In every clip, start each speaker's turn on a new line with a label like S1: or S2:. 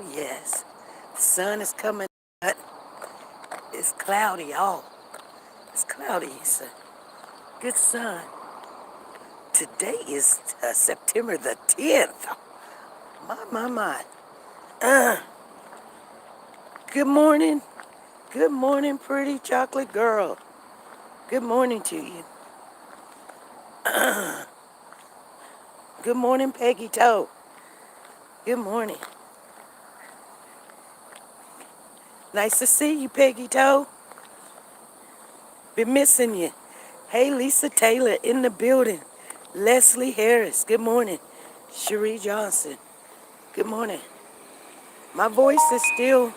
S1: Oh, yes. The sun is coming, but it's cloudy, y'all. It's cloudy. It's a good sun. Today is September the 10th. My. Uh, Good morning. Good morning, pretty chocolate girl. Good morning to you. Good morning, Peggy Toe. Good morning. Nice to see you, Peggy Toe. Been missing you. Hey, Lisa Taylor in the building. Leslie Harris. Good morning. Cherie Johnson. Good morning. My voice is still...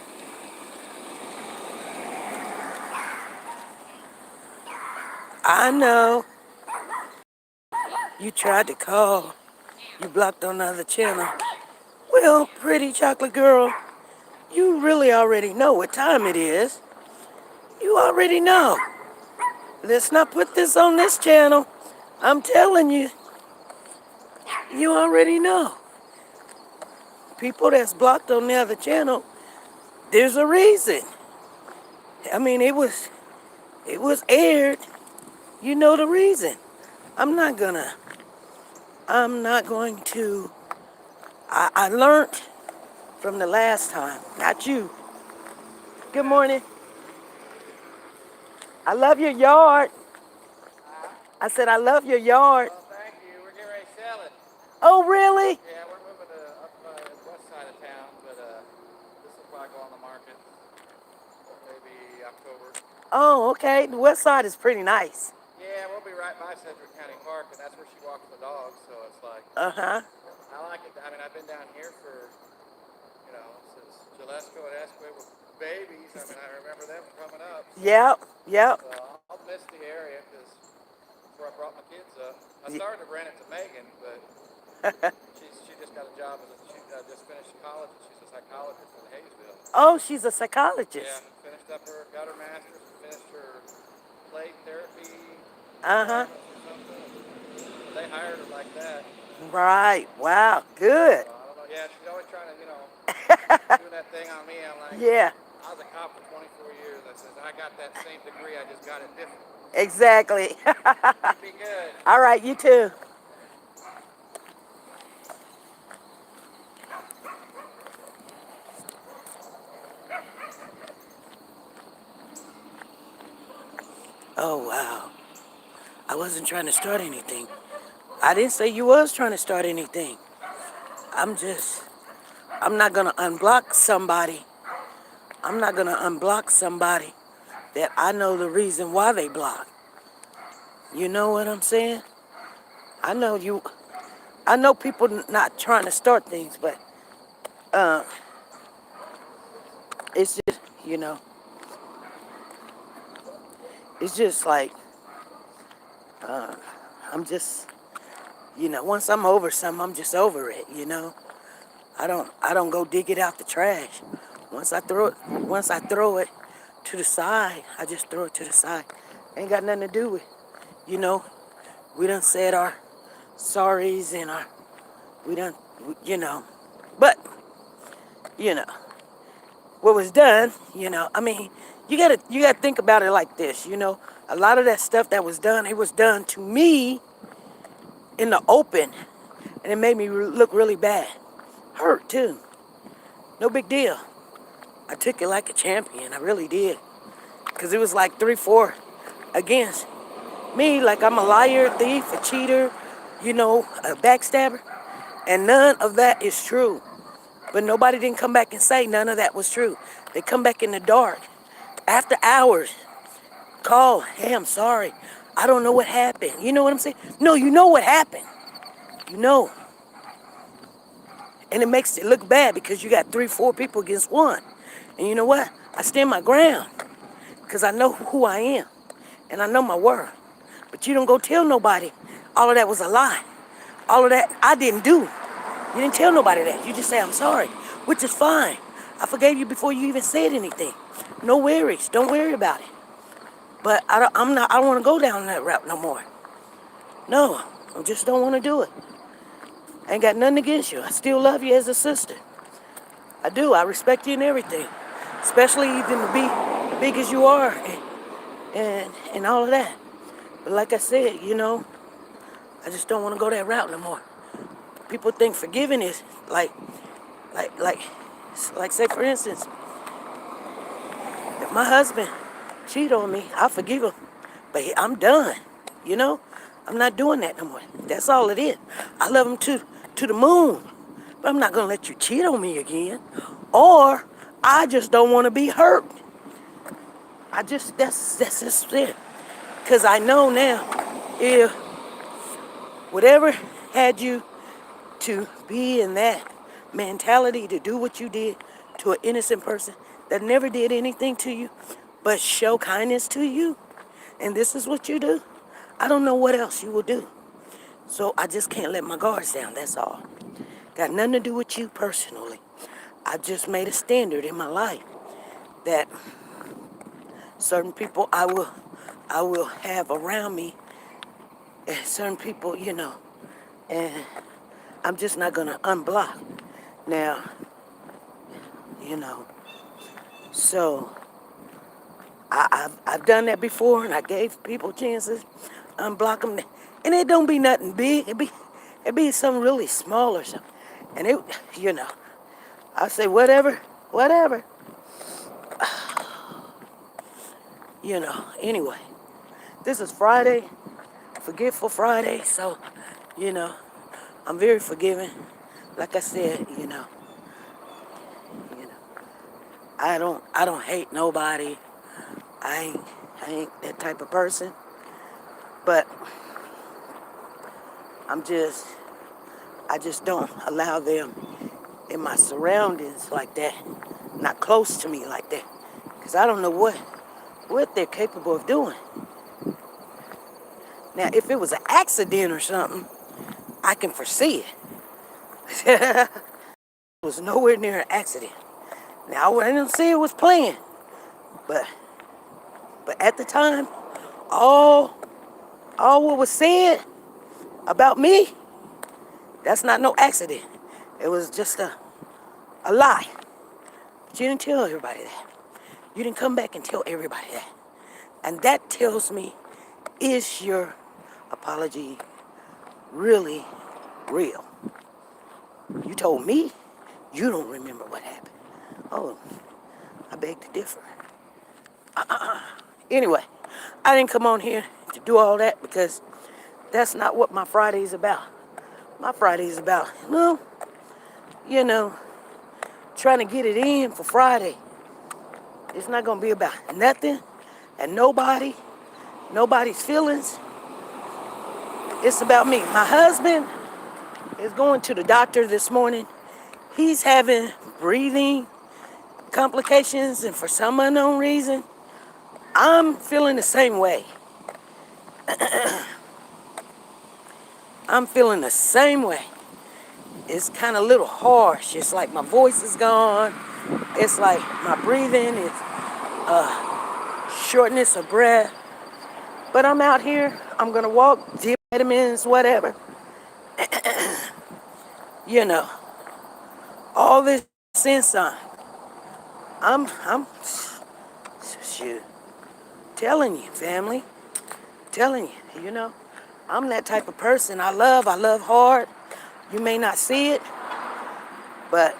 S1: I know. You tried to call. You blocked on the other channel. Well, pretty chocolate girl, you really already know what time it is. You already know. Let's not put this on this channel. I'm telling you, you already know. People that's blocked on the other channel, there's a reason. I mean, it was aired. You know the reason. I'm not going to, I learned from the last time, not you. Good morning. I love your yard. I said, I love your yard.
S2: Well, thank you. We're getting ready to sell it.
S1: Oh, really?
S2: Yeah, we're moving to up the west side of town, but this will probably go on the market maybe October.
S1: Oh, okay. The west side is pretty nice.
S2: Yeah, we'll be right by Sedgwick County Park, and that's where she walks the dogs, so it's like,
S1: Uh-huh.
S2: I like it. I mean, I've been down here for, since Gillespie and Esquit were babies. I mean, I remember them coming up. So,
S1: Yep.
S2: so I'll miss the area because that's where I brought my kids up. I started to rent it to Megan, but she just got a job she just finished college. She's a psychologist in Hayesville.
S1: Oh, she's a
S2: Yeah,
S1: psychologist.
S2: got her master's, finished her play therapy
S1: Uh-huh.
S2: or something. They hired her like that.
S1: Right. Wow. Good.
S2: So I don't know. Yeah, she's always trying to, doing that thing on me. I'm like,
S1: Yeah,
S2: I was a cop for 24 years. I said, I got that same degree. I just got it different.
S1: exactly.
S2: Be good.
S1: All right, you too. Oh, wow. I wasn't trying to start anything. I didn't say you was trying to start anything. I'm not going to unblock somebody. I'm not going to unblock somebody that I know the reason why they block. You know what I'm saying? I know you, I know people not trying to start things, but uh, it's just, it's just like, I'm just, once I'm over something, I'm just over it. I don't go dig it out the trash. Once I throw it to the side, I just throw it to the side. Ain't got nothing to do with, you know, we done said our sorries and we done, but, you know, what was done, I mean, you gotta think about it like this, a lot of that stuff that was done, it was done to me in the open, and it made me look really bad. Hurt too. No big deal. I took it like a champion. I really did. Because it was like 3-4 against me. Like I'm a liar, a thief, a cheater, a backstabber. And none of that is true. But nobody didn't come back and say none of that was true. They come back in the dark. After hours, call, hey, I'm sorry. I don't know what happened. You know what I'm saying? No, you know what happened. You know. And it makes it look bad because you got 3-4 people against one. And you know what? I stand my ground because I know who I am and I know my worth. But you don't go tell nobody all of that was a lie. All of that I didn't do. You didn't tell nobody that. You just say, I'm sorry, which is fine. I forgave you before you even said anything. No worries. Don't worry about it. But I don't want to go down that route no more. No, I just don't want to do it. I ain't got nothing against you. I still love you as a sister. I do. I respect you and everything, especially even to be big as you are and all of that. But like I said, I just don't want to go that route no more. People think forgiving is like, like, like say for instance, if my husband cheat on me, I forgive him, but I'm done. You know, I'm not doing that no more. That's all it is. I love him to the moon, but I'm not gonna let you cheat on me again. Or I just don't want to be hurt. That's just it. Cause I know now, if whatever had you to be in that mentality to do what you did to an innocent person that never did anything to you but show kindness to you, and this is what you do, I don't know what else you will do. So I just can't let my guards down, that's all. Got nothing to do with you personally. I just made a standard in my life that certain people I will have around me, and certain people, and I'm just not gonna unblock. Now, you know, so I've done that before, and I gave people chances, unblock them, and it don't be nothing big. It be something really small or something, and you know, I say whatever. Anyway, this is Friday, Forgetful Friday, so, you know, I'm very forgiving. Like I said, you know, I don't hate nobody. I ain't that type of person. But I just don't allow them in my surroundings like that, not close to me like that, because I don't know what they're capable of doing. Now, if it was an accident or something, I can foresee it. It was nowhere near an accident. Now, I didn't say it was planned, but at the time, all what was said about me, that's not no accident. It was just a lie. But you didn't tell everybody that. You didn't come back and tell everybody that. And that tells me, is your apology really real? You told me you don't remember what happened. Oh, I beg to differ. Anyway, I didn't come on here to do all that because that's not what my Friday is about. My Friday is about, you know, trying to get it in for Friday. It's not going to be about nothing and nobody's feelings. It's about me. My husband is going to the doctor this morning. He's having breathing complications, and for some unknown reason, I'm feeling the same way. I'm feeling the same way. It's kind of a little harsh. It's like my voice is gone. It's like my breathing is shortness of breath. But I'm out here. I'm going to walk, D vitamins, whatever. You know, all this and some. I'm shoot, telling you, family. Telling you, I'm that type of person. I love hard. You may not see it, but,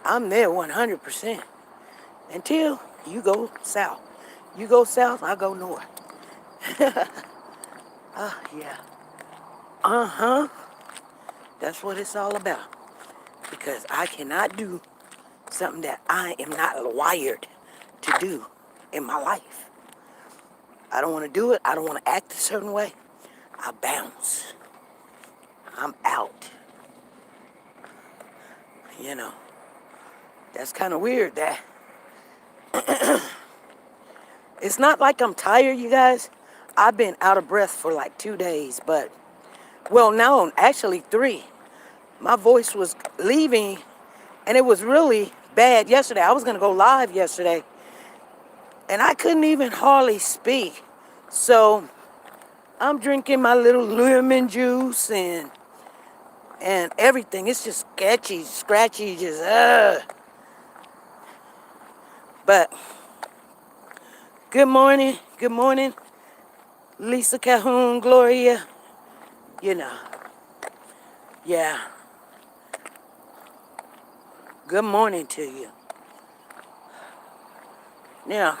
S1: I'm there 100%. Until you go south. You go south, I go north. Yeah. Uh-huh. That's what it's all about. Because I cannot do something that I am not wired to do in my life. I don't want to do it. I don't want to act a certain way. I bounce. I'm out. That's kind of weird that it's not like I'm tired, you guys. I've been out of breath for like 2 days, but, well, no, actually 3. My voice was leaving, and it was really bad yesterday. I was going to go live yesterday, and I couldn't even hardly speak. So I'm drinking my little lemon juice and and everything. It's just sketchy, scratchy, just But good morning, Lisa Calhoun, Gloria. You know, yeah. Good morning to you. Now,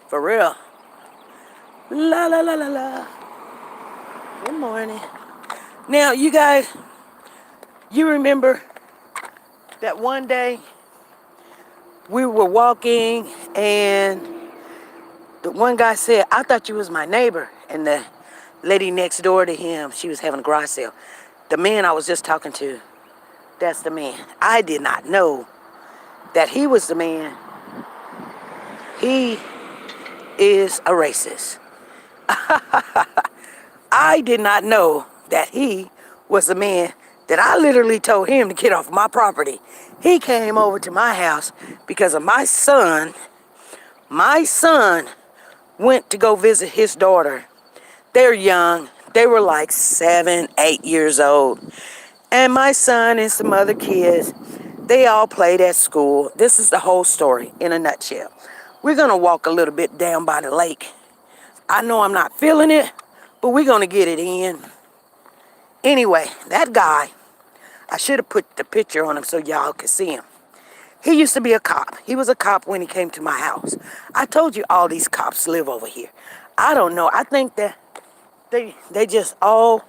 S1: for real. La la la la la. Good morning. Now, you guys, you remember that one day we were walking and the one guy said, I thought you was my neighbor. And the lady next door to him, she was having a garage sale. The man I was just talking to, that's the man. I did not know that he was the man. He is a racist. I did not know that he was the man that I literally told him to get off my property. He came over to my house because of my son. My son went to go visit his daughter. They're young. They were like 7, 8 years old. And my son and some other kids, they all played at school. This is the whole story in a nutshell. We're going to walk a little bit down by the lake. I know I'm not feeling it, but we're going to get it in. Anyway, that guy, I should have put the picture on him so y'all could see him. He used to be a cop. He was a cop when he came to my house. I told you all these cops live over here. I don't know. I think that they just all,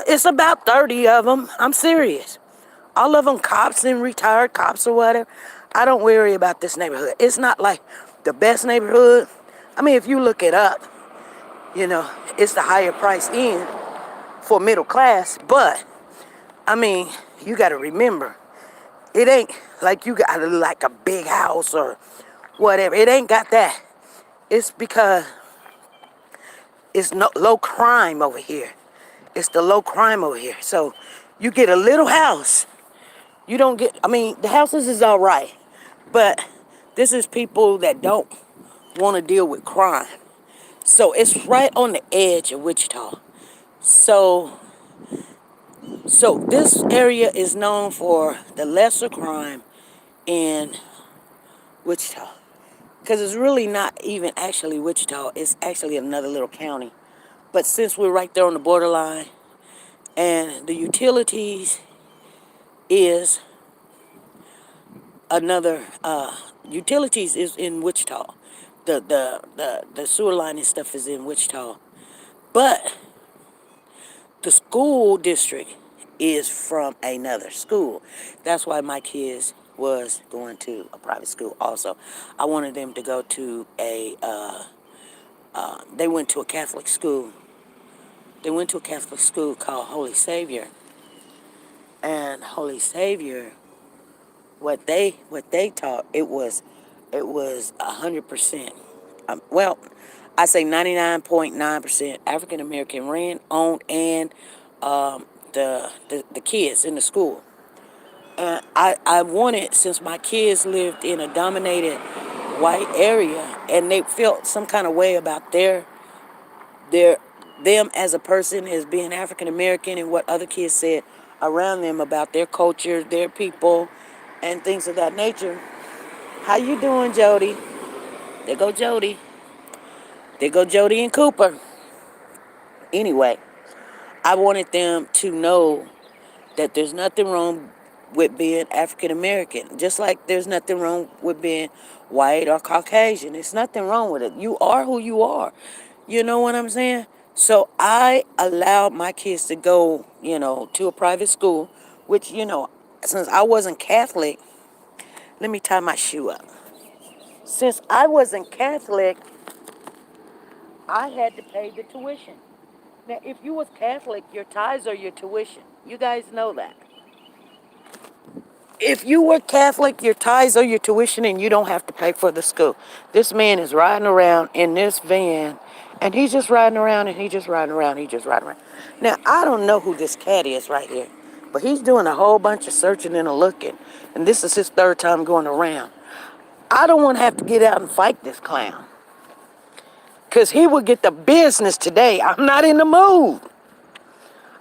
S1: it's about 30 of them. I'm serious. All of them cops and retired cops or whatever. I don't worry about this neighborhood. It's not like the best neighborhood. I mean, if you look it up, you know, it's the higher price in for middle class. But, I mean, you got to remember, it ain't like you got like a big house or whatever. It ain't got that. It's because it's no low crime over here. It's the low crime over here. So you get a little house. You don't get, I mean, the houses is all right. But this is people that don't want to deal with crime. So it's right on the edge of Wichita. So this area is known for the lesser crime in Wichita. Because it's really not even actually Wichita. It's actually another little county. But since we're right there on the borderline, and the utilities is another, utilities is in Wichita. The sewer line and stuff is in Wichita. But the school district is from another school. That's why my kids was going to a private school also. I wanted them to go to they went to a Catholic school. They went to a Catholic school called Holy Savior. And Holy Savior, what they taught, it was 100%. Well, I say 99.9% African American ran, owned, and the kids in the school. And I wanted, since my kids lived in a dominated white area, and they felt some kind of way about them as a person, as being African American, and what other kids said around them about their culture, their people, and things of that nature. How you doing, Jody? There go Jody. There go Jody and Cooper. Anyway, I wanted them to know that there's nothing wrong with being African American. Just like there's nothing wrong with being white or Caucasian. There's nothing wrong with it. You are who you are. You know what I'm saying? So I allowed my kids to go, to a private school, which, since I wasn't Catholic, let me tie my shoe up. Since I wasn't Catholic, I had to pay the tuition. Now, if you was Catholic, your tithes are your tuition. You guys know that. If you were Catholic, your tithes are your tuition and you don't have to pay for the school. This man is riding around in this van, and he's just riding around and he's just riding around, Now, I don't know who this cat is right here, but he's doing a whole bunch of searching and a looking, and this is his third time going around. I don't want to have to get out and fight this clown, because he will get the business today. I'm not in the mood.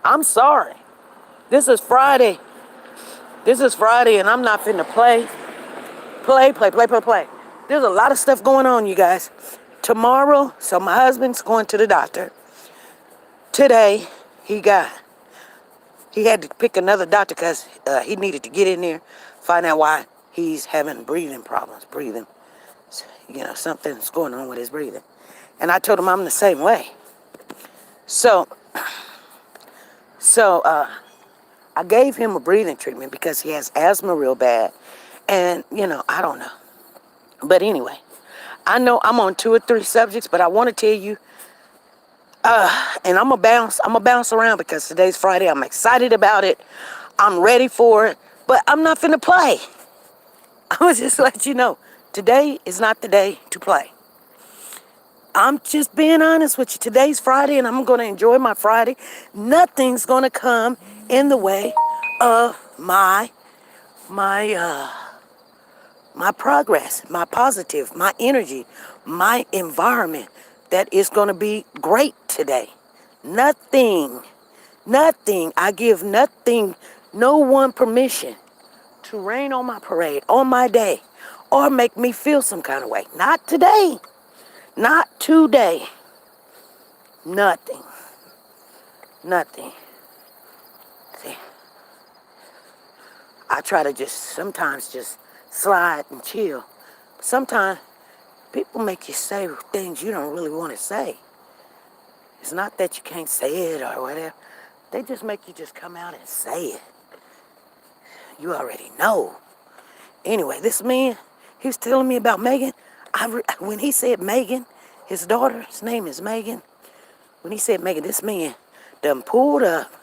S1: I'm sorry. This is Friday. This is Friday, and I'm not finna play. Play. There's a lot of stuff going on, you guys. Tomorrow, so my husband's going to the doctor. Today, he had to pick another doctor because he needed to get in there, find out why he's having breathing problems, something's going on with his breathing. And I told him I'm the same way. So I gave him a breathing treatment because he has asthma real bad. And, I don't know. But anyway, I know I'm on 2 or 3 subjects, but I want to tell you, and I'm going to bounce around because today's Friday. I'm excited about it. I'm ready for it, but I'm not finna play. I'm going to just let you know, today is not the day to play. I'm just being honest with you. Today's Friday, and I'm going to enjoy my Friday. Nothing's going to come in the way of my progress, my positive, my energy, my environment that is going to be great today. Nothing. I give nothing, no one permission to rain on my parade, on my day, or make me feel some kind of way. Not today. Not today. Nothing. See, I try to sometimes just slide and chill. Sometimes people make you say things you don't really want to say. It's not that you can't say it or whatever. They just make you just come out and say it. You already know. Anyway, this man, he was telling me about Megan. When he said Megan, his daughter's name is Megan. When he said Megan, this man done pulled up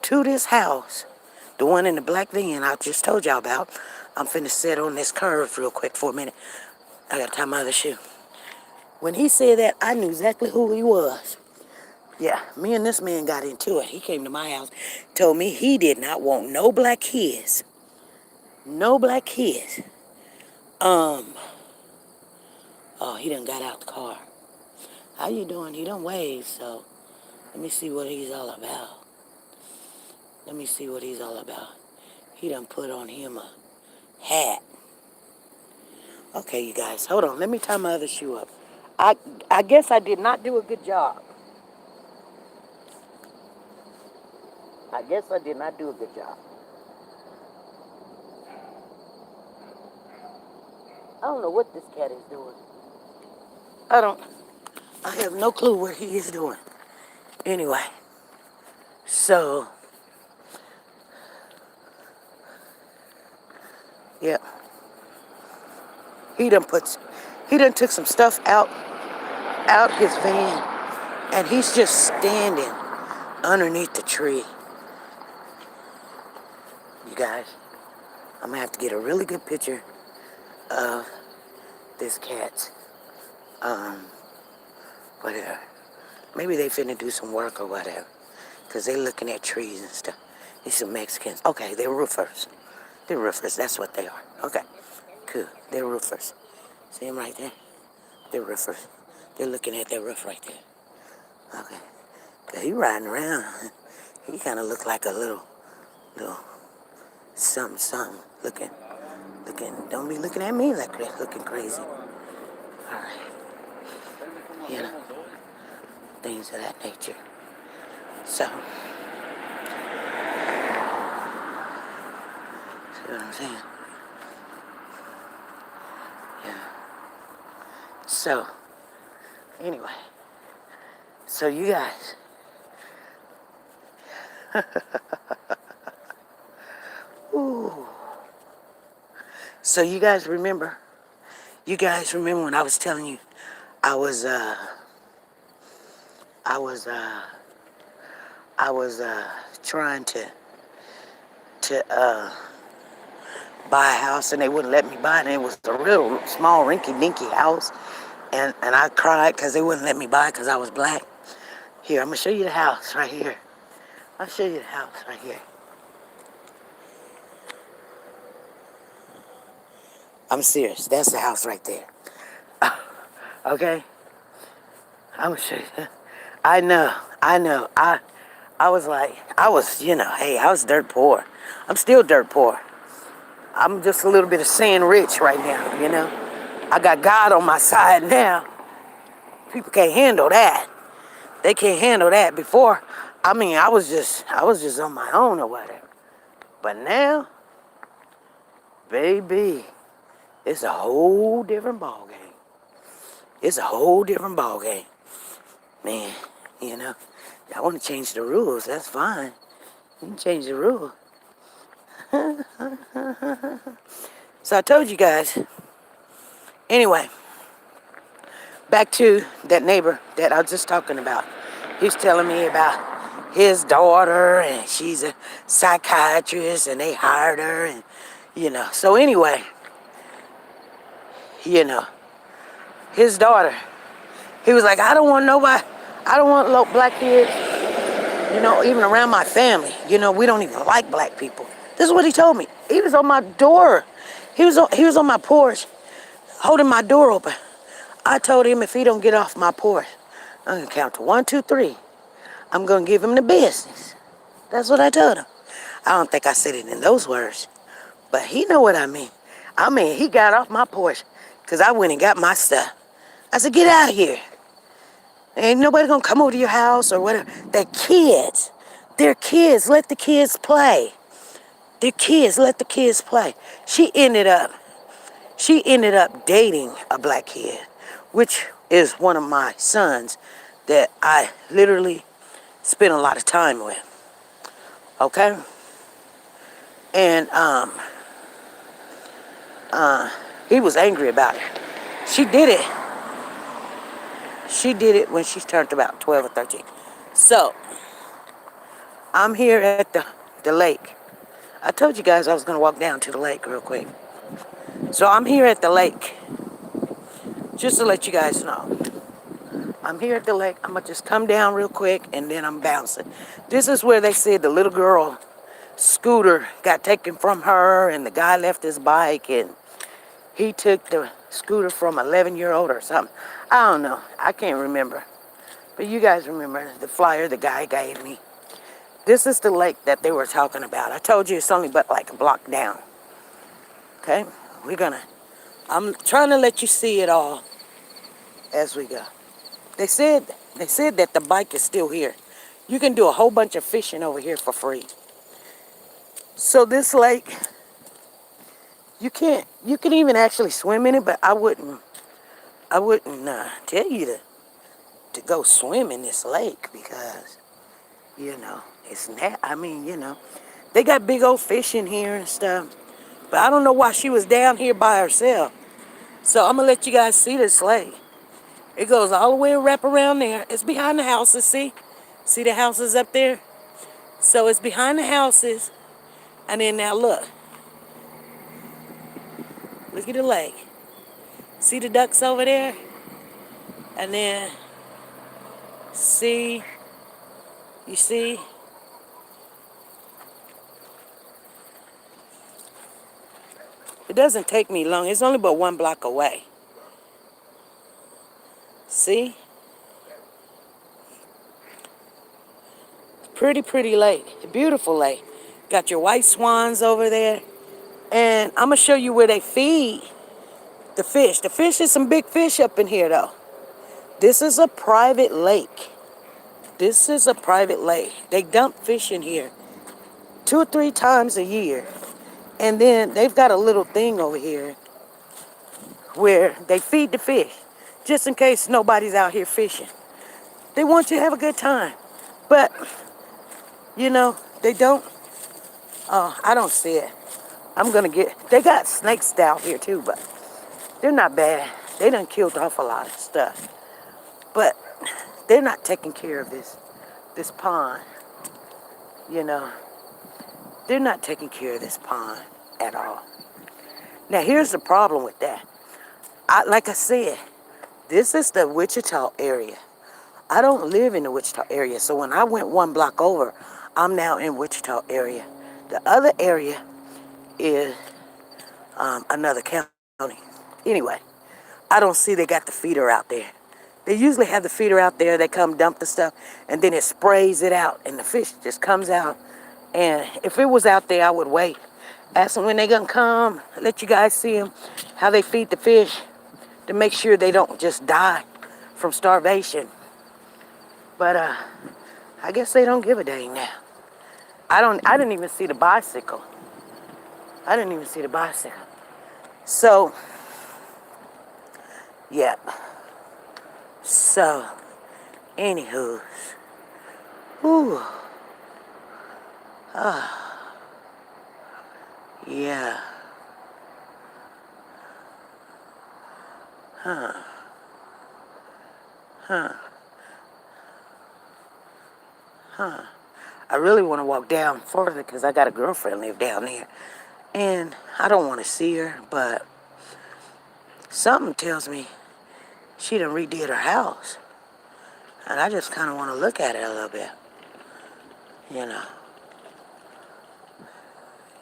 S1: to this house, the one in the black van I just told y'all about. I'm finna sit on this curve real quick for a minute. I gotta tie my other shoe. When he said that, I knew exactly who he was. Yeah, me and this man got into it. He came to my house, told me he did not want no black kids. No black kids. He done got out the car. How you doing? He done waved, so let me see what he's all about. He done put on him a hat. Okay, you guys, hold on. Let me tie my other shoe up. I guess I did not do a good job. I don't know what this cat is doing. I have no clue what he is doing. Anyway, so, yeah. He done took some stuff out his van, and he's just standing underneath the tree. You guys, I'm gonna have to get a really good picture of this cat. Whatever. Maybe they finna do some work or whatever, because they looking at trees and stuff. These some Mexicans. Okay, they're roofers. That's what they are. Okay, cool. They're roofers. See them right there? They're roofers. They're looking at that roof right there. Okay. Cause he riding around. He kind of look like a little something. Looking. Don't be looking at me like that. Looking crazy. All right. Things of that nature. So, see what I'm saying? Yeah. So, anyway. So you guys. Ooh. So you guys remember when I was telling you I was trying to buy a house and they wouldn't let me buy it, and it was a real small rinky-dinky house, and I cried because they wouldn't let me buy it because I was black. Here, I'm gonna show you the house right here. I'm serious. That's the house right there. Okay? I'm gonna show you. I know. I was like, hey, I was dirt poor. I'm still dirt poor. I'm just a little bit of sin rich right now. I got God on my side now. People can't handle that. They can't handle that. Before, I was just on my own or whatever. But now, baby, it's a whole different ball game. It's a whole different ball game. Man, you know, I want to change the rules. That's fine. You can change the rules. So I told you guys. Anyway, back to that neighbor that I was just talking about. He was telling me about his daughter, and she's a psychiatrist, and they hired her, and. So anyway, you know, his daughter, he was like, I don't want nobody, I don't want black kids, even around my family. We don't even like black people. This is what he told me. He was on my door. He was on my porch, holding my door open. I told him if he don't get off my porch, I'm gonna count to 1, 2, 3. I'm gonna give him the business. That's what I told him. I don't think I said it in those words, but he know what I mean. He got off my porch because I went and got my stuff. I said, get out of here. Ain't nobody gonna come over to your house or whatever. They're kids. They're kids. Let the kids play. They're kids. Let the kids play. She ended up dating a black kid, which is one of my sons that I literally spent a lot of time with. Okay? And he was angry about it. She did it. She did it when she turned about 12 or 13. So, I'm here at the lake. I told you guys I was going to walk down to the lake real quick. So, I'm here at the lake. Just to let you guys know. I'm here at the lake. I'm going to just come down real quick and then I'm bouncing. This is where they said the little girl scooter got taken from her and the guy left his bike and he took the scooter from an 11-year-old or something. I don't know. I can't remember. But you guys remember the flyer the guy gave me. This is the lake that they were talking about. I told you it's only but like a block down. Okay? I'm trying to let you see it all as we go. They said that the bike is still here. You can do a whole bunch of fishing over here for free. So this lake, you can even actually swim in it, but I wouldn't tell you to go swim in this lake because, it's not, they got big old fish in here and stuff. But I don't know why she was down here by herself. So I'm going to let you guys see this lake. It goes all the way wrap around there. It's behind the houses, see? See the houses up there? So it's behind the houses. And then now look. Look at the lake. See the ducks over there? And then you see? It doesn't take me long. It's only but 1 block away. See? Pretty lake. A beautiful lake. Got your white swans over there. And I'm going to show you where they feed the fish. The fish is some big fish up in here, though. This is a private lake. This is a private lake. They dump fish in here 2 or 3 times a year. And then they've got a little thing over here where they feed the fish. Just in case nobody's out here fishing. They want you to have a good time. But, they don't. Oh, I don't see it. They got snakes down here too, but they're not bad. They done killed off a lot of stuff. But they're not taking care of this pond. They're not taking care of this pond at all. Now, here's the problem with that. Like I said, this is the Wichita area. I don't live in the Wichita area, so when I went 1 block over, I'm now in Wichita area. The other area is another county. Anyway, I don't see they got the feeder out there. They usually have the feeder out there. They come dump the stuff, and then it sprays it out, and the fish just comes out. And if it was out there, I would wait. Ask them when they gonna come. Let you guys see them, how they feed the fish, to make sure they don't just die from starvation. But I guess they don't give a dang now. I didn't even see the bicycle. I didn't even see the bicycle. So, yeah. So, anywho, whew. Yeah. I really want to walk down further because I got a girlfriend live down there. And I don't want to see her, but something tells me she done redid her house. And I just kind of want to look at it a little bit. You know.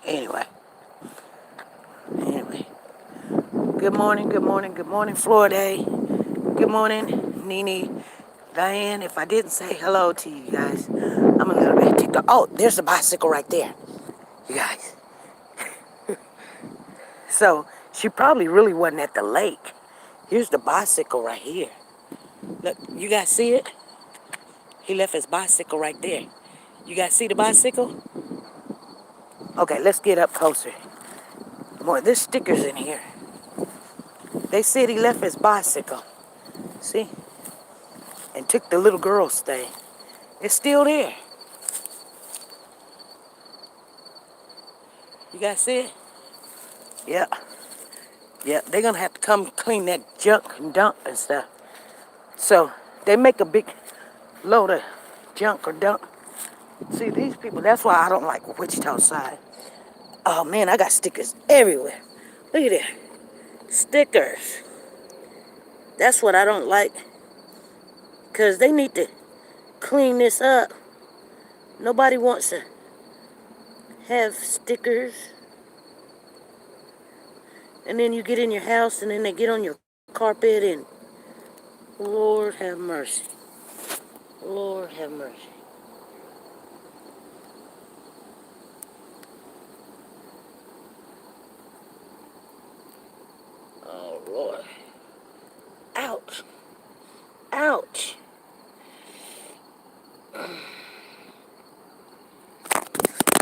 S1: Anyway. Good morning, good morning, good morning, Florida. Good morning, Nene, Diane. If I didn't say hello to you guys, I'm a little bit ticked off. Oh, there's a bicycle right there, you guys. So she probably really wasn't at the lake. Here's the bicycle right here. Look, you guys see it? He left his bicycle right there. You guys see the bicycle? Okay, let's get up closer. More, there's stickers in here. They said he left his bicycle. See? And took the little girl's thing. It's still there. You guys see it? Yeah. Yeah, they're gonna have to come clean that junk and dump and stuff. So they make a big load of junk or dump. See, these people, that's why I don't like Wichita side. Oh man, I got stickers everywhere. Look at that. Stickers. That's what I don't like. Because they need to clean this up. Nobody wants to have stickers. And then you get in your house and then they get on your carpet and Lord have mercy. Lord have mercy. Oh Lord. Ouch. Ouch.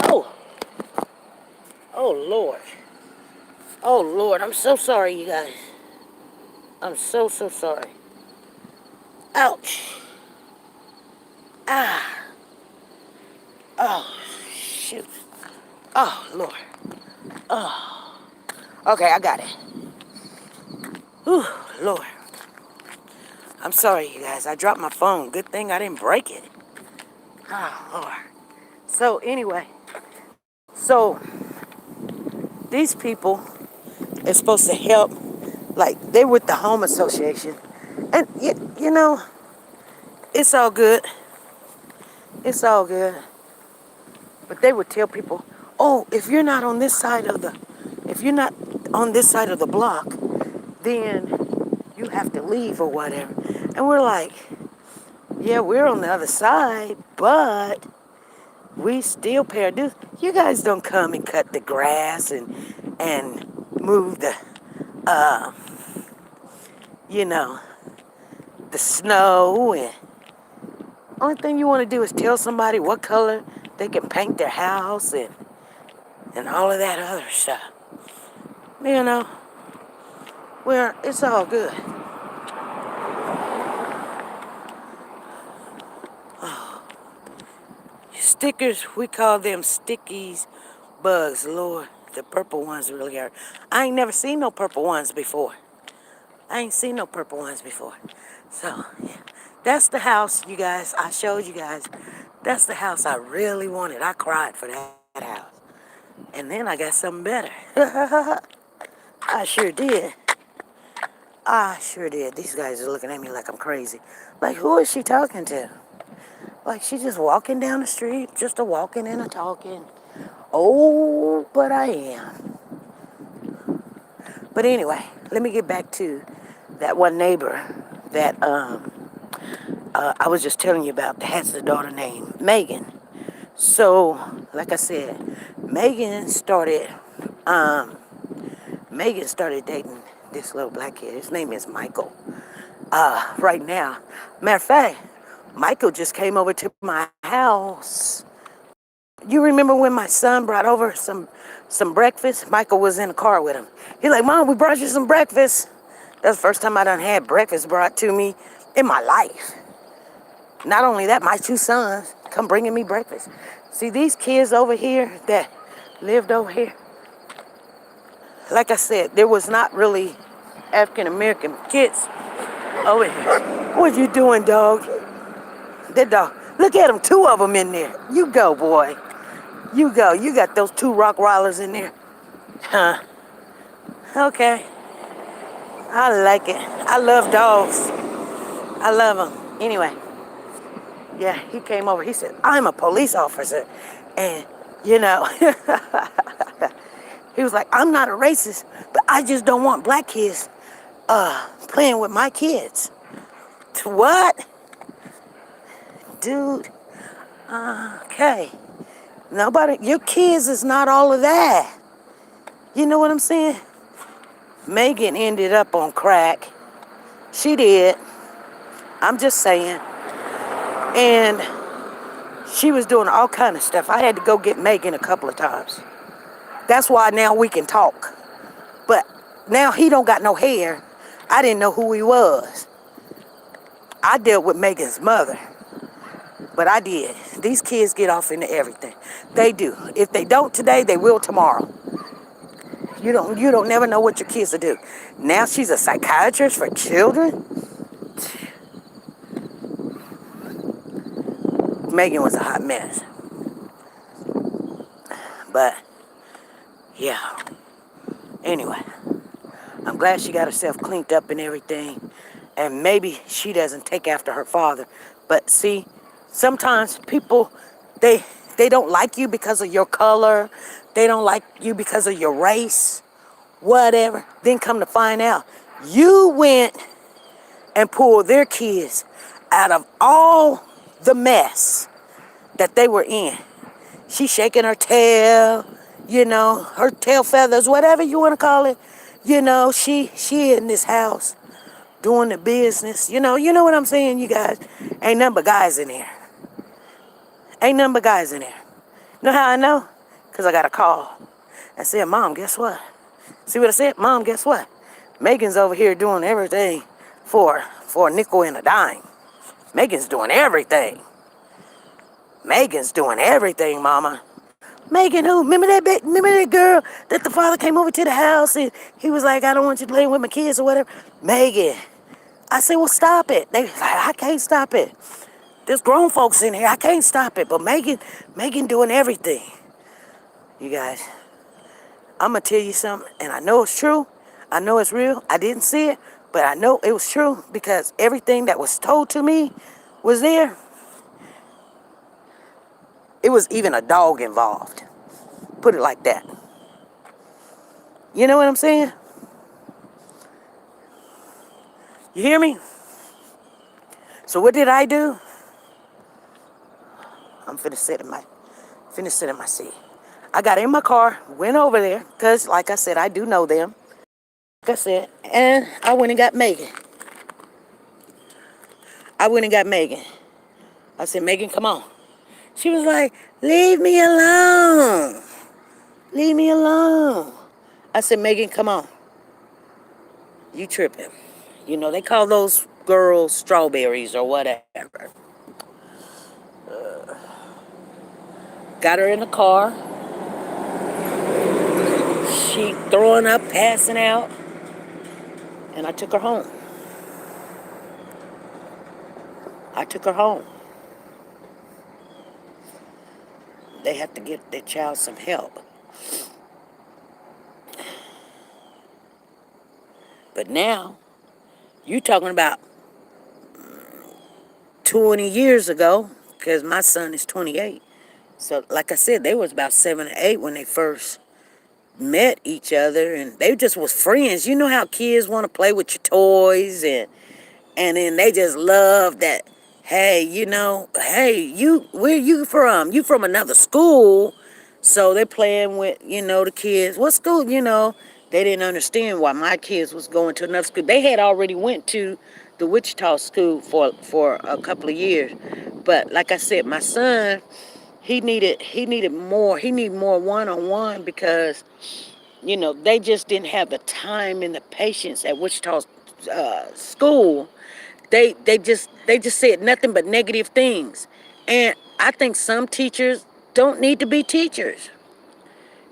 S1: Oh. Oh Lord. Oh Lord, I'm so sorry, you guys. I'm so sorry. Ouch. Ah. Oh, shoot. Oh, Lord. Oh. Okay, I got it. Whew, Lord. I'm sorry, you guys. I dropped my phone. Good thing I didn't break it. Oh, Lord. So, anyway. So, these people are supposed to help. Like, they're with the Home Association. And, you know, it's all good. It's all good. But they would tell people, oh, if you're not on this side of the block, then you have to leave or whatever. And we're like, yeah, we're on the other side, but we still pay our dues. You guys don't come and cut the grass and move the, you know, the snow. And only thing you want to do is tell somebody what color they can paint their house and all of that other stuff. You know, well, it's all good. Stickers, we call them stickies, bugs, Lord. The purple ones really are. I ain't never seen no purple ones before. So, yeah. That's the house, you guys. I showed you guys. That's the house I really wanted. I cried for that house. And then I got something better. I sure did. These guys are looking at me like I'm crazy. Like, who is she talking to? Like, she's just walking down the street, just a walking and a talking. Oh, but I am. But anyway, let me get back to that one neighbor that I was just telling you about that has a daughter named Megan. So, like I said, Megan started um, Megan started dating this little black kid. His name is Michael. Right now, matter of fact, Michael just came over to my house. You remember when my son brought over some breakfast? Michael was in the car with him. He's like, Mom, we brought you some breakfast. That's the first time I done had breakfast brought to me in my life. Not only that, my two sons come bringing me breakfast. See, these kids over here that lived over here, like I said, there was not really African American kids over here. What you doing, dog? That dog. Look at them, two of them in there. You go, boy. You go. You got those two Rottweilers in there. Huh. Okay. I like it. I love dogs. I love them. Anyway. Yeah, he came over. He said, I'm a police officer. And, you know, he was like, I'm not a racist, but I just don't want black kids playing with my kids. What? Dude. Okay. Nobody, your kids is not all of that. You know what I'm saying? Megan ended up on crack. She did. I'm just saying. And she was doing all kind of stuff. I had to go get Megan a couple of times. That's why now we can talk. But now he don't got no hair. I didn't know who he was. I dealt with Megan's mother. But I did. These kids get off into everything. They do. If they don't today, they will tomorrow. You don't never know what your kids will do. Now she's a psychiatrist for children. Megan was a hot mess. But yeah. Anyway, I'm glad she got herself cleaned up and everything. And maybe she doesn't take after her father. But see, sometimes people, they don't like you because of your color. They don't like you because of your race. Whatever. Then come to find out, you went and pulled their kids out of all the mess that they were in. She shaking her tail, you know, her tail feathers, whatever you want to call it. You know, she in this house doing the business. You know what I'm saying, you guys? Ain't nothing but guys in there. Ain't nothing but guys in there. You know how I know? Because I got a call. I said, Mom, guess what? See what I said? Mom, guess what? Megan's over here doing everything for a nickel and a dime. Megan's doing everything. Megan's doing everything, Mama. Megan who? Remember that girl that the father came over to the house and he was like, I don't want you playing with my kids or whatever? Megan. I said, well, stop it. They was like, I can't stop it. There's grown folks in here. I can't stop it. But Megan doing everything. You guys, I'm going to tell you something, and I know it's true. I know it's real. I didn't see it, but I know it was true because everything that was told to me was there. It was even a dog involved. Put it like that. You know what I'm saying? You hear me? So what did I do? I'm finna sit in my seat. I got in my car, went over there, because like I said, I do know them. Like I said, and I went and got Megan. I said, Megan, come on. She was like, leave me alone. Leave me alone. I said, Megan, come on. You tripping. You know, they call those girls strawberries or whatever. Got her in the car. She throwing up, passing out. And I took her home. They have to get their child some help. But now, you talking about 20 years ago, because my son is 28. So, like I said, they was about 7 or 8 when they first met each other, and they just was friends. You know how kids want to play with your toys And then they just love that, hey, hey, where you from? You from another school. So they're playing with, the kids. What school, They didn't understand why my kids was going to another school. They had already went to the Wichita school for a couple of years. But like I said, my son, he needed more. He needed more one-on-one because, they just didn't have the time and the patience at Wichita school. They just said nothing but negative things. And I think some teachers don't need to be teachers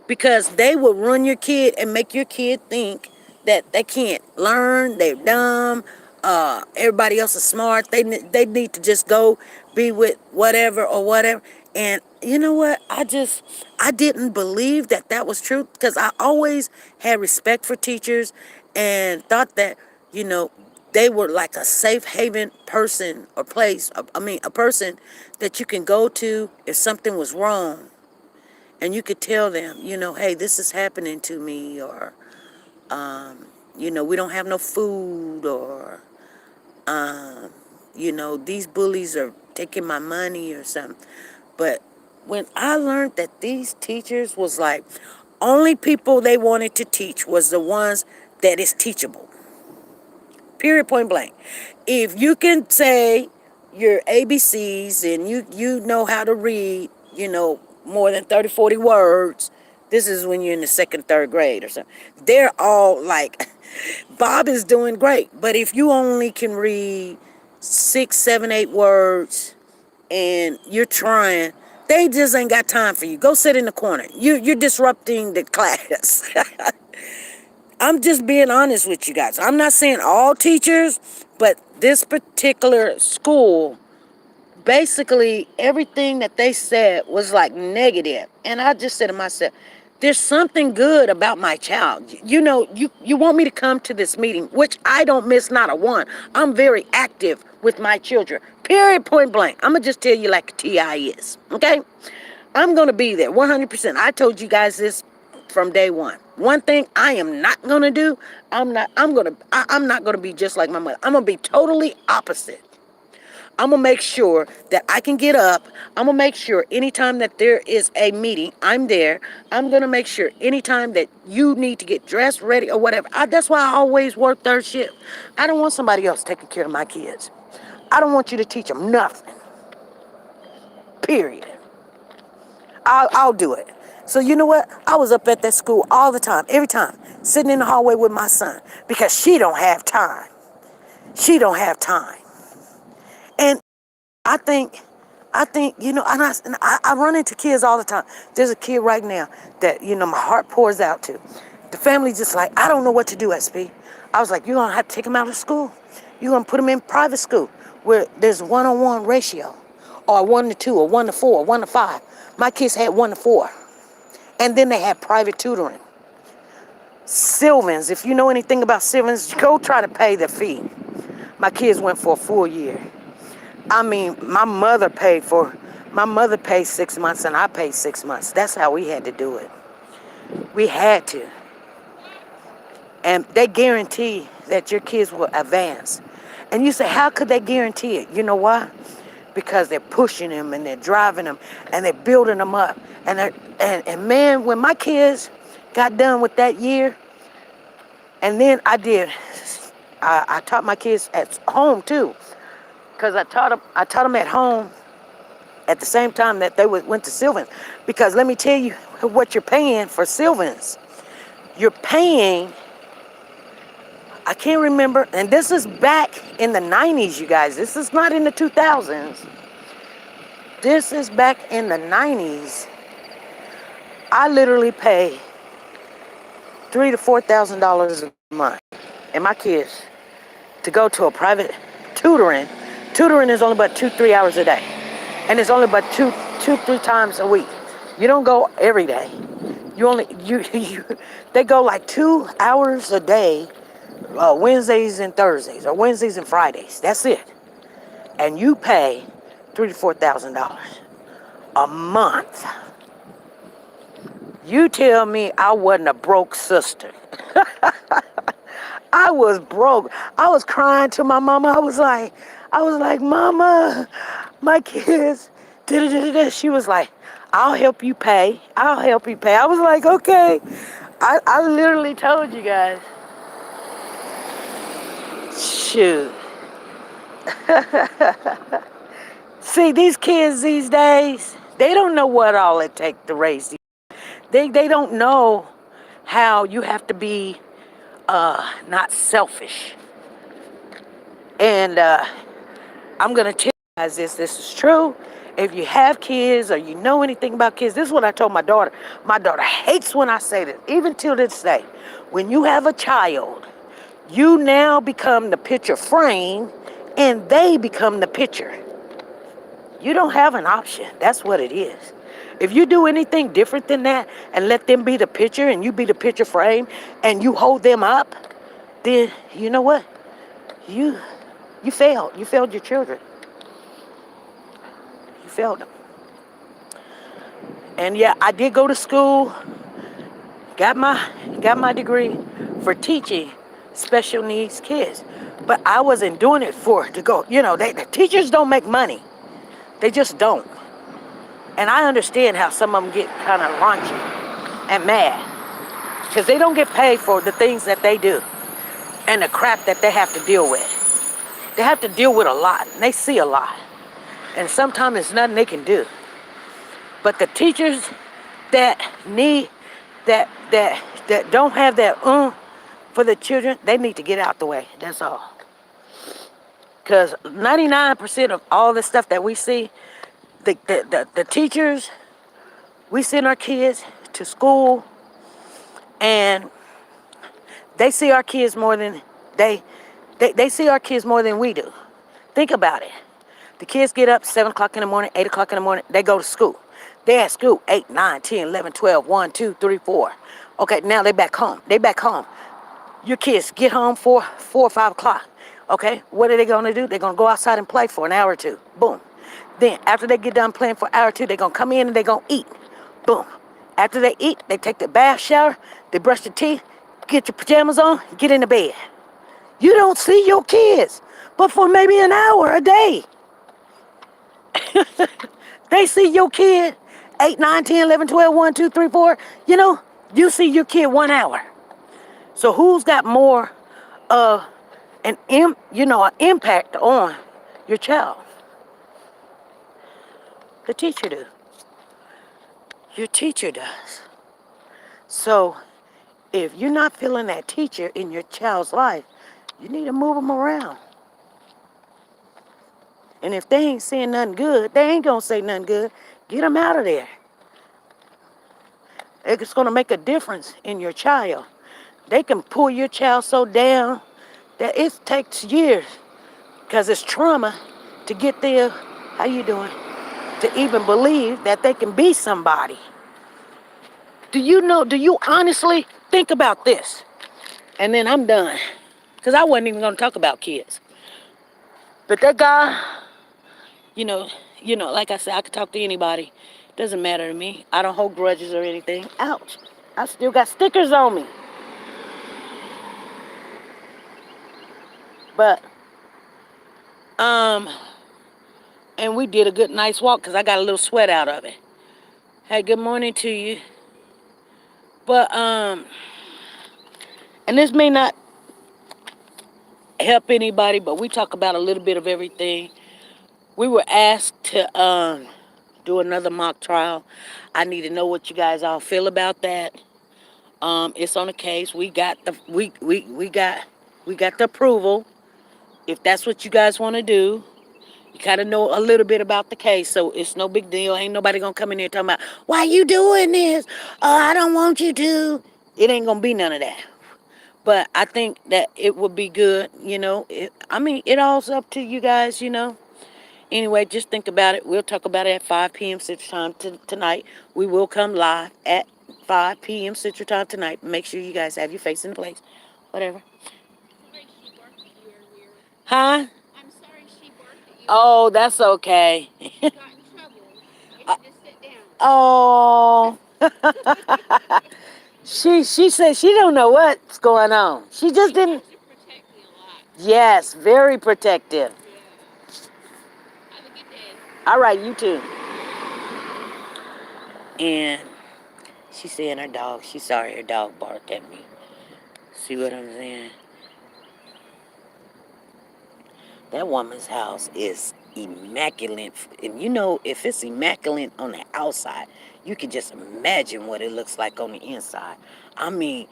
S1: because they will run your kid and make your kid think that they can't learn, they're dumb, everybody else is smart. They need to just go be with whatever or whatever. And you know what? I didn't believe that that was true because I always had respect for teachers and thought that, you know, they were like a safe haven person or place. I mean, a person that you can go to if something was wrong and you could tell them, hey, this is happening to me, or, we don't have no food, or, these bullies are taking my money or something. But when I learned that these teachers was like, only people they wanted to teach was the ones that is teachable. Period, point blank. If you can say your ABCs and you know how to read, more than 30, 40 words, this is when you're in the second, third grade or something. They're all like, Bob is doing great. But if you only can read 6, 7, 8 words and you're trying, they just ain't got time for you. Go sit in the corner. You're disrupting the class. I'm just being honest with you guys. I'm not saying all teachers, but this particular school, basically everything that they said was like negative. And I just said to myself, there's something good about my child. You want me to come to this meeting, which I don't miss not a one. I'm very active with my children. Period, point blank. I'm going to just tell you like TI is. Okay? I'm going to be there 100%. I told you guys this from day one. One thing I am not going to do, I'm not going to be just like my mother. I'm going to be totally opposite. I'm going to make sure that I can get up. I'm going to make sure anytime that there is a meeting, I'm there. I'm going to make sure anytime that you need to get dressed, ready, or whatever. That's why I always work third shift. I don't want somebody else taking care of my kids. I don't want you to teach them nothing. Period. I'll do it. So you know what? I was up at that school all the time, every time, sitting in the hallway with my son because she don't have time. She don't have time. And I think, and I run into kids all the time. There's a kid right now that, my heart pours out to. The family just like, I don't know what to do, SP. I was like, you're going to have to take them out of school. You're going to put them in private school where there's 1-on-1 ratio, or 1-to-2, or 1-to-4, or 1-to-5. My kids had 1-to-4. And then they had private tutoring. Sylvans, if you know anything about Sylvans, go try to pay the fee. My kids went for a full year. I mean, my mother paid 6 months and I paid 6 months. That's how we had to do it. We had to. And they guarantee that your kids will advance. And you say, how could they guarantee it? You know why? Because they're pushing them and they're driving them and they're building them up. And man, when my kids got done with that year, and then I taught my kids at home too, because I taught them at home at the same time that they went to Sylvans. Because let me tell you what you're paying for Sylvans. You're paying, I can't remember, and this is back in the 90s, you guys. This is not in the 2000s. This is back in the 90s. I literally pay $3,000 to $4,000 a month, and my kids to go to a private tutoring. Tutoring is only about 2-3 hours a day, and it's only about 2-3 times a week. You don't go every day. They go like 2 hours a day, Wednesdays and Thursdays, or Wednesdays and Fridays. That's it, and you pay $3,000 to $4,000 a month. You tell me I wasn't a broke sister. I was broke. I was crying to my mama. I was like, Mama, my kids. Da-da-da-da-da. She was like, I'll help you pay. I'll help you pay. I was like, okay. I literally told you guys. Shoot. See, these kids these days, they don't know what all it takes to raise these. They don't know how you have to be not selfish. And I'm going to tell you guys this. This is true. If you have kids or you know anything about kids, this is what I told my daughter. My daughter hates when I say this, even till this day. When you have a child, you now become the picture frame and they become the picture. You don't have an option. That's what it is. If you do anything different than that and let them be the picture and you be the picture frame and you hold them up, then you know what? You failed. You failed your children. You failed them. And yeah, I did go to school, got my degree for teaching special needs kids. But I wasn't doing it to go, the teachers don't make money. They just don't. And I understand how some of them get kind of raunchy and mad. Because they don't get paid for the things that they do and the crap that they have to deal with. They have to deal with a lot, and they see a lot. And sometimes there's nothing they can do. But the teachers that don't have that for the children, they need to get out the way. That's all. Because 99% of all the stuff that we see, the teachers, we send our kids to school, and they see our kids more than they see our kids more than we do. Think about it. The kids get up 7 o'clock in the morning, 8 o'clock in the morning, they go to school. They're at school 8, 9, 10, 11, 12, 1, 2, 3, 4. Okay, now they back home. Your kids get home 4 or 5 o'clock. Okay, what are they going to do? They're going to go outside and play for an hour or two. Boom. Then after they get done playing for an hour or two, they're going to come in and they're going to eat. Boom. After they eat, they take the bath, shower, they brush their teeth, get your pajamas on, get in the bed. You don't see your kids, but for maybe an hour a day. They see your kid 8, 9, 10, 11, 12, 1, 2, 3, 4. You see your kid 1 hour. So who's got more of an impact on your child? The teacher do. Your teacher does. So if you're not feeling that teacher in your child's life, you need to move them around. And if they ain't saying nothing good, they ain't gonna say nothing good. Get them out of there. It's gonna make a difference in your child. They can pull your child so down that it takes years, because it's trauma, to get them, how you doing, to even believe that they can be somebody. Do you honestly think about this? And then I'm done. Because I wasn't even gonna talk about kids. But that guy, like I said, I could talk to anybody. Doesn't matter to me. I don't hold grudges or anything. Ouch. I still got stickers on me. But, and we did a nice walk because I got a little sweat out of it. Hey, good morning to you. But, and this may not help anybody, but we talk about a little bit of everything. We were asked to do another mock trial. I need to know what you guys all feel about that. It's on the case. We got the approval. If that's what you guys want to do, you kind of know a little bit about the case, so it's no big deal. Ain't nobody gonna come in here talking about, why you doing this? I don't want you to. It ain't gonna be none of that. But I think that it would be good, it all's up to you guys, Anyway, just think about it. We'll talk about it at 5 p.m. Central Time tonight. We will come live at 5 p.m. Central Time tonight. Make sure you guys have your face in place. Whatever.
S3: Sorry she barked at you earlier.
S1: Huh?
S3: I'm sorry she barked at you.
S1: Oh, that's okay.
S3: You got in trouble. You had to sit down.
S1: Oh. She said she don't know what's going on. She just didn't. Yes, very protective.
S3: Yeah. Have a good day.
S1: All right, you too. And she's saying her dog, she's sorry her dog barked at me. See what I'm saying? That woman's house is immaculate. And you know, if it's immaculate on the outside, you can just imagine what it looks like on the inside. I mean,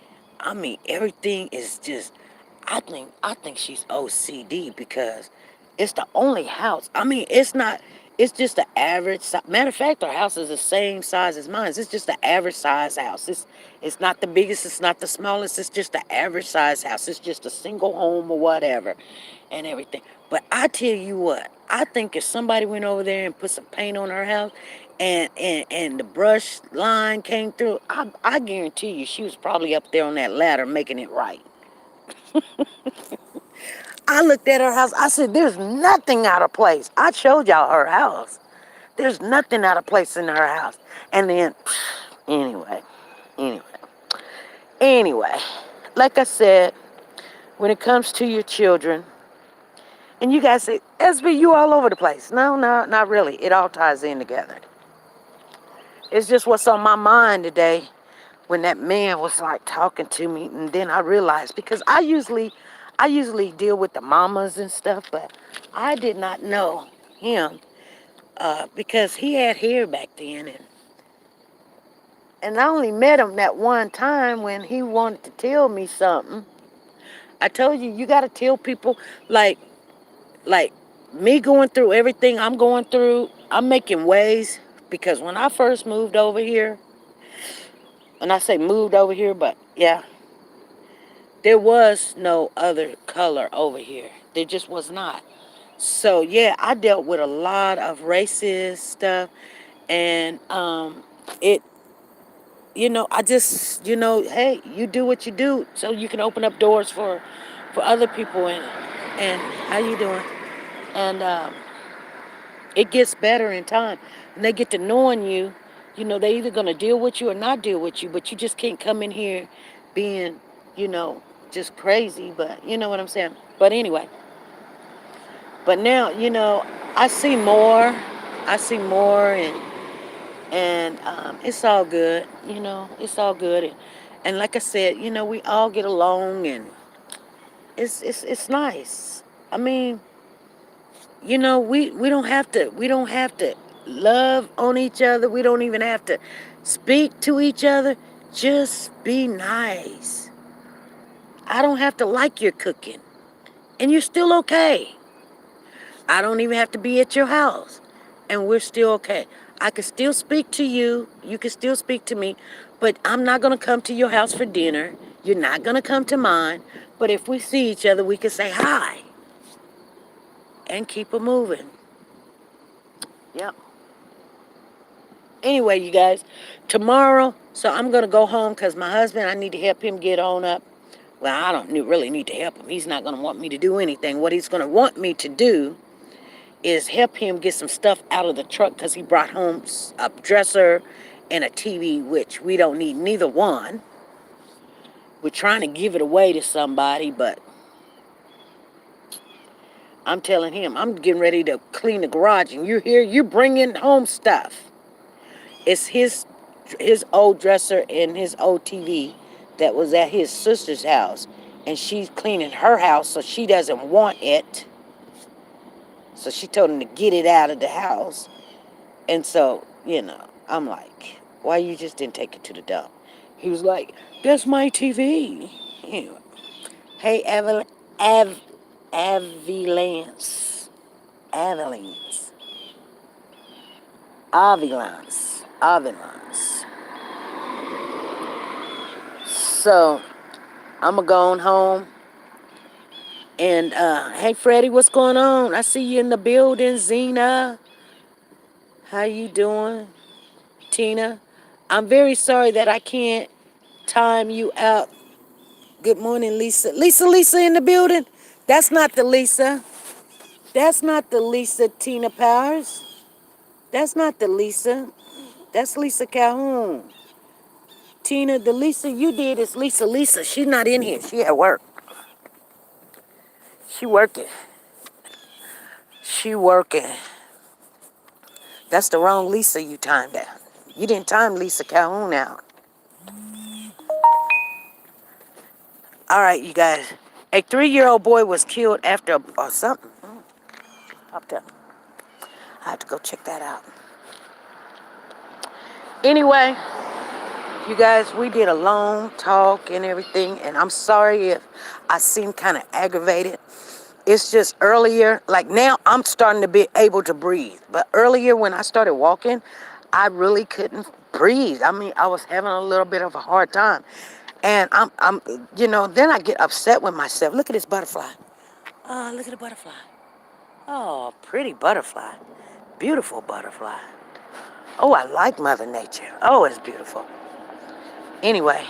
S1: everything is just. I think she's OCD because it's the only house. I mean, it's not. It's just the average. Matter of fact, our house is the same size as mine. It's just the average size house. It's not the biggest. It's not the smallest. It's just the average size house. It's just a single home or whatever, and everything. But I tell you what, I think if somebody went over there and put some paint on her house, and the brush line came through, I guarantee you she was probably up there on that ladder making it right. I looked at her house. I said, "There's nothing out of place." I showed y'all her house. There's nothing out of place in her house. And then, anyway, anyway, anyway, like I said, when it comes to your children, and you guys say, "SB, you all over the place." No, no, not really. It all ties in together. It's just what's on my mind today when that man was like talking to me, and then I realized because I usually deal with the mamas and stuff, but I did not know him because he had hair back then, and I only met him that one time when he wanted to tell me something. I told you got to tell people like like me going through everything I'm going through. I'm making ways because when I first moved over here, and I say moved over here, but yeah, there was no other color over here. There just was not. So yeah, I dealt with a lot of racist stuff, and it, I just, hey, you do what you do, so you can open up doors for other people, and how you doing, and it gets better in time, and they get to knowing you. They either gonna deal with you or not deal with you, but you just can't come in here being, you know, just crazy. But you know what I'm saying. But anyway. But now, I see more. I see more, and it's all good. It's all good. And like I said, we all get along, and it's nice. I mean, we don't have to love on each other. We don't even have to speak to each other. Just be nice. I don't have to like your cooking, and you're still okay. I don't even have to be at your house, and we're still okay. I can still speak to you. You can still speak to me, but I'm not going to come to your house for dinner. You're not going to come to mine. But if we see each other, we can say hi and keep it moving. Yep. Anyway, you guys, tomorrow, so I'm going to go home because my husband, I need to help him get on up. Well, I don't really need to help him. He's not going to want me to do anything. What he's going to want me to do is help him get some stuff out of the truck because he brought home a dresser and a TV, which we don't need neither one. We're trying to give it away to somebody, but I'm telling him, I'm getting ready to clean the garage, and you're here, you're bringing home stuff. It's his old dresser and his old TV that was at his sister's house, and she's cleaning her house, so she doesn't want it. So she told him to get it out of the house. And so, I'm like, why you just didn't take it to the dump? He was like, that's my TV. Anyway. Hey, Avilance. Avilance. Avilance. Avilance. So, I'm going to go on home. And, hey, Freddie, what's going on? I see you in the building, Zena. How you doing? Tina, I'm very sorry that I can't time you out. Good morning, Lisa. Lisa in the building? That's not the Lisa. That's not the Lisa Tina Powers. That's not the Lisa. That's Lisa Calhoun. Tina, the Lisa you did is Lisa. She's not in here. She at work. She working. She working. That's the wrong Lisa you timed out. You didn't time Lisa Calhoun out. All right, you guys. A 3-year-old boy was killed after or something. Popped up. I have to go check that out. Anyway, you guys, we did a long talk and everything, and I'm sorry if I seem kind of aggravated. It's just earlier, like now I'm starting to be able to breathe. But earlier when I started walking, I really couldn't breathe. I mean, I was having a little bit of a hard time. And I'm, then I get upset with myself. Look at this butterfly. Oh, look at the butterfly. Oh, pretty butterfly. Beautiful butterfly. Oh, I like Mother Nature. Oh, it's beautiful. Anyway,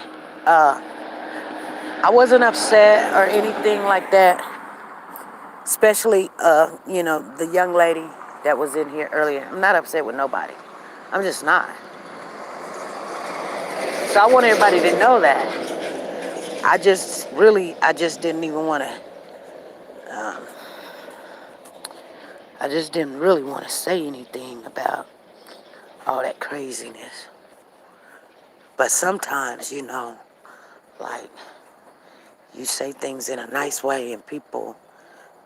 S1: I wasn't upset or anything like that. Especially, the young lady that was in here earlier. I'm not upset with nobody. I'm just not. So I want everybody to know that. I just didn't even want to, I just didn't really want to say anything about all that craziness. But sometimes, like, you say things in a nice way and people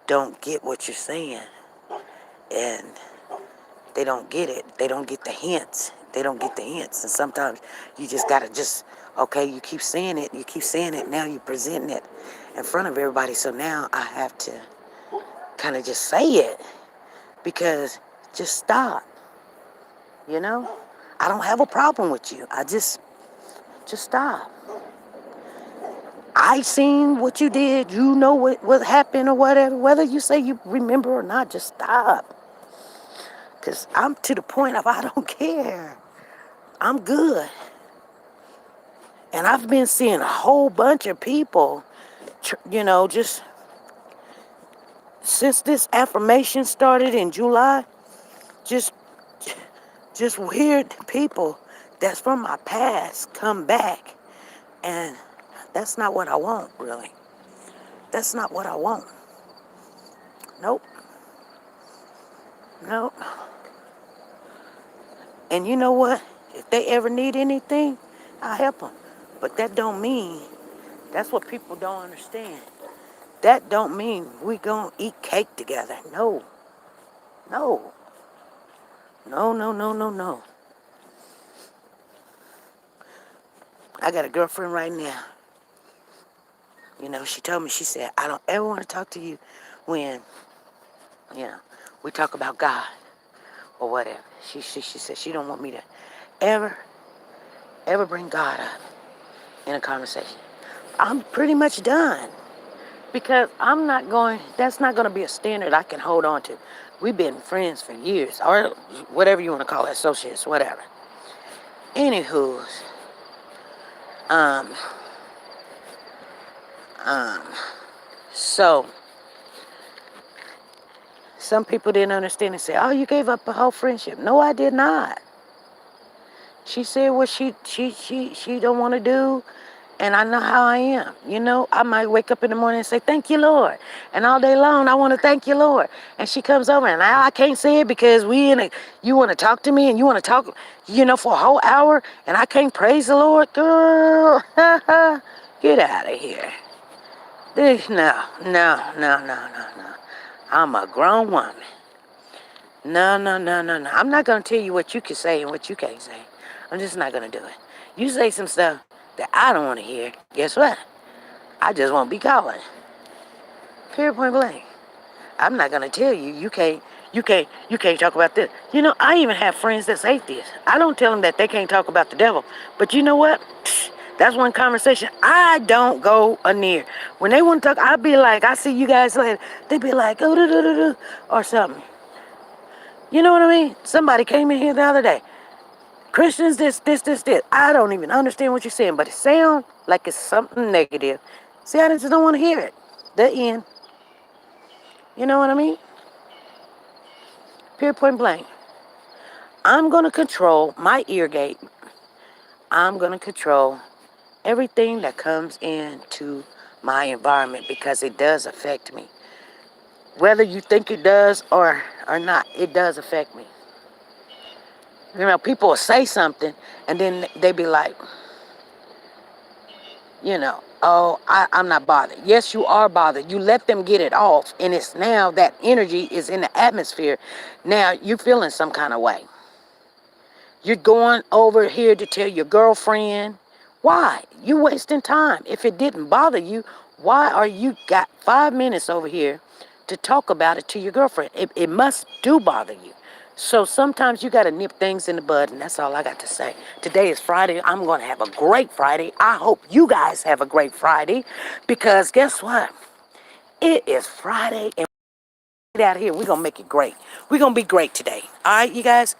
S1: don't get what you're saying. And they don't get it. They don't get the hints. They don't get the hints. And sometimes you just got to okay, you keep saying it. You keep saying it. Now you're presenting it in front of everybody. So now I have to kind of just say it because just stop. I don't have a problem with you. I just stop. I seen what you did. You know what happened or whatever. Whether you say you remember or not, just stop. Because I'm to the point of I don't care. I'm good. And I've been seeing a whole bunch of people, just since this affirmation started in July, just weird people that's from my past come back. And that's not what I want, really. That's not what I want. Nope. Nope. And you know what? If they ever need anything, I'll help them. But that don't mean, that's what people don't understand. That don't mean we gonna eat cake together. No. No. No, no, no, no, no. I got a girlfriend right now. She told me, she said, I don't ever want to talk to you when, we talk about God or whatever. She said she don't want me to ever bring God up in a conversation. I'm pretty much done because that's not going to be a standard I can hold on to. We've been friends for years or whatever you want to call it, associates, whatever. Anywho, so some people didn't understand and say, oh, you gave up a whole friendship. No, I did not. She said what she don't want to do, and I know how I am. I might wake up in the morning and say, thank you, Lord. And all day long, I want to thank you, Lord. And she comes over, and I can't say it because you want to talk to me, and you want to talk, for a whole hour, and I can't praise the Lord. Girl, get out of here. No. I'm a grown woman. No. I'm not going to tell you what you can say and what you can't say. I'm just not going to do it. You say some stuff that I don't want to hear. Guess what? I just won't be calling. Period, point blank. I'm not going to tell you, you can't talk about this. I even have friends that's atheists. I don't tell them that they can't talk about the devil. But you know what? That's one conversation I don't go near. When they want to talk, I'll be like, I see you guys later. They be like, oh, or something. You know what I mean? Somebody came in here the other day. Christians, this. I don't even understand what you're saying, but it sounds like it's something negative. See, I just don't want to hear it. The end. You know what I mean? Period, point blank. I'm going to control my ear gate. I'm going to control everything that comes into my environment because it does affect me. Whether you think it does or not, it does affect me. You know, people will say something and then they be like, you know, oh, I'm not bothered. Yes, you are bothered. You let them get it off, and it's now that energy is in the atmosphere. Now you're feeling some kind of way. You're going over here to tell your girlfriend. Why? You wasting time. If it didn't bother you, why are you got 5 minutes over here to talk about it to your girlfriend? It must do bother you. So sometimes you got to nip things in the bud, and that's all I got to say. Today is Friday. I'm going to have a great Friday. I hope you guys have a great Friday, because guess what? It is Friday, and out here, we're going to make it great. We're going to be great today. All right, you guys?